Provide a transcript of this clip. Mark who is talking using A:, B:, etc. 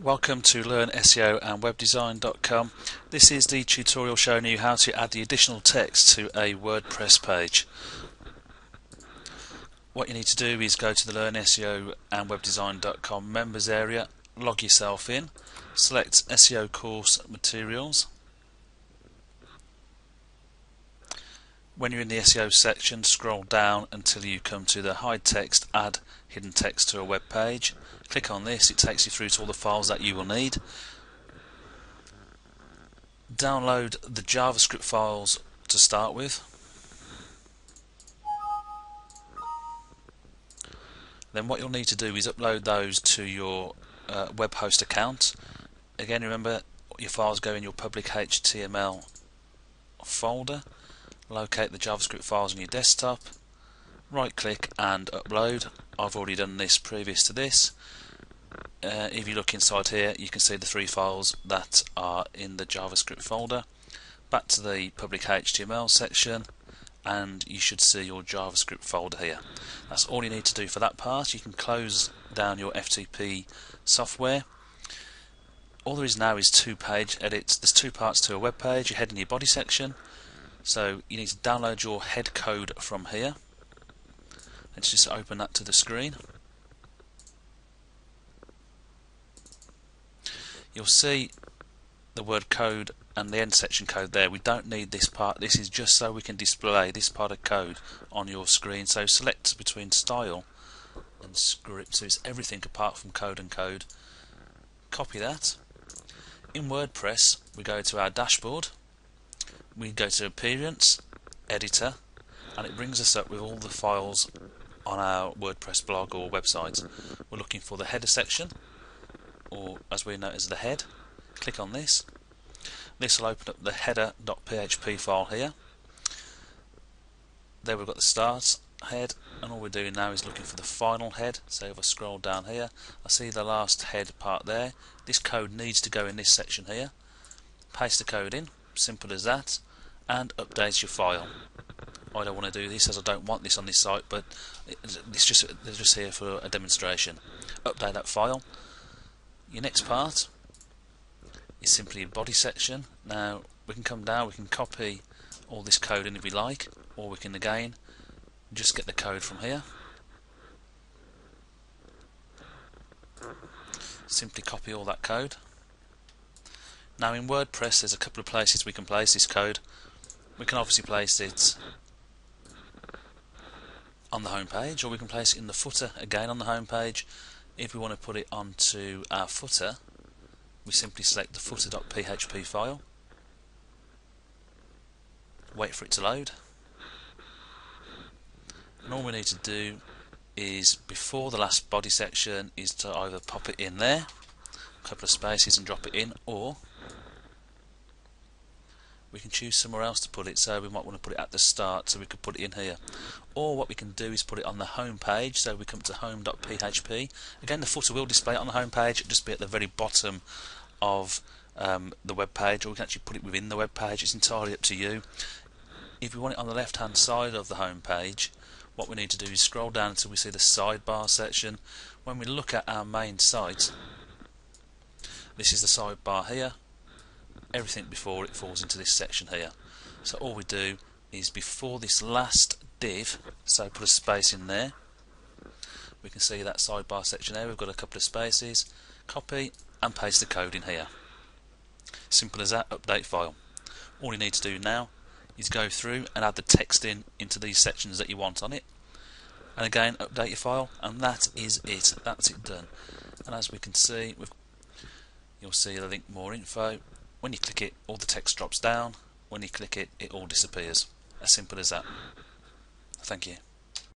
A: Welcome to Learn SEO and webdesign.com. This is the tutorial showing you how to add the additional text to a WordPress page. What you need to do is go to the Learn SEO and webdesign.com members area, log yourself in, select SEO course materials. When you're in the SEO section, scroll down until you come to the hide text, add hidden text to a web page. Click on this, it takes you through to all the files that you will need. Download the JavaScript files to start with. Then what you'll need to do is upload those to your web host account. Again, remember, your files go in your public HTML folder. Locate the JavaScript files on your desktop, right click and upload. I've already done this previous to this. If you look inside here, you can see the three files that are in the JavaScript folder. Back to the public HTML section and you should see your JavaScript folder here. That's all you need to do for that part. You can close down your FTP software. All there is now is two page edits. There's two parts to a web page. You head in your body section. So you need to download your head code from here. Let's just open that to the screen. You'll see the word code and the end section code there. We don't need this part. This is just so we can display this part of code on your screen. So select between style and script. So it's everything apart from code and code. Copy that. In WordPress, we go to our dashboard. We go to Appearance, Editor, and it brings us up with all the files on our WordPress blog or website. We're looking for the header section, or as we know as the head. Click on this. This will open up the header.php file here. There we've got the start head, and all we're doing now is looking for the final head. So if I scroll down here, I see the last head part there. This code needs to go in this section here. Paste the code in. Simple as that, and update your file. I don't want to do this as I don't want this on this site, but they're just here for a demonstration. Update that file. Your next part is simply a body section. Now we can come down, we can copy all this code in if we like, or we can again just get the code from here. Simply copy all that code. Now in WordPress there's a couple of places we can place this code. We can obviously place it on the home page, or we can place it in the footer again on the home page. If we want to put it onto our footer, we simply select the footer.php file, wait for it to load, and all we need to do is, before the last body section, is to either pop it in there, a couple of spaces, and drop it in, or we can choose somewhere else to put it. So we might want to put it at the start, so we could put it in here. Or what we can do is put it on the home page, so we come to home.php. Again, the footer will display it on the home page, it'll just be at the very bottom of the web page, or we can actually put it within the web page. It's entirely up to you. If we want it on the left hand side of the home page, what we need to do is scroll down until we see the sidebar section. When we look at our main site, this is the sidebar here. Everything before it falls into this section here. So all we do is, before this last div, so put a space in there, we can see that sidebar section there. We've got a couple of spaces. Copy and paste the code in here. Simple as that. Update file. All you need to do now is go through and add the text into these sections that you want on it, and again update your file, and that is it. That's it done. And as we can see, you'll see the link more info. When you click it, all the text drops down. When you click it, it all disappears. As simple as that. Thank you.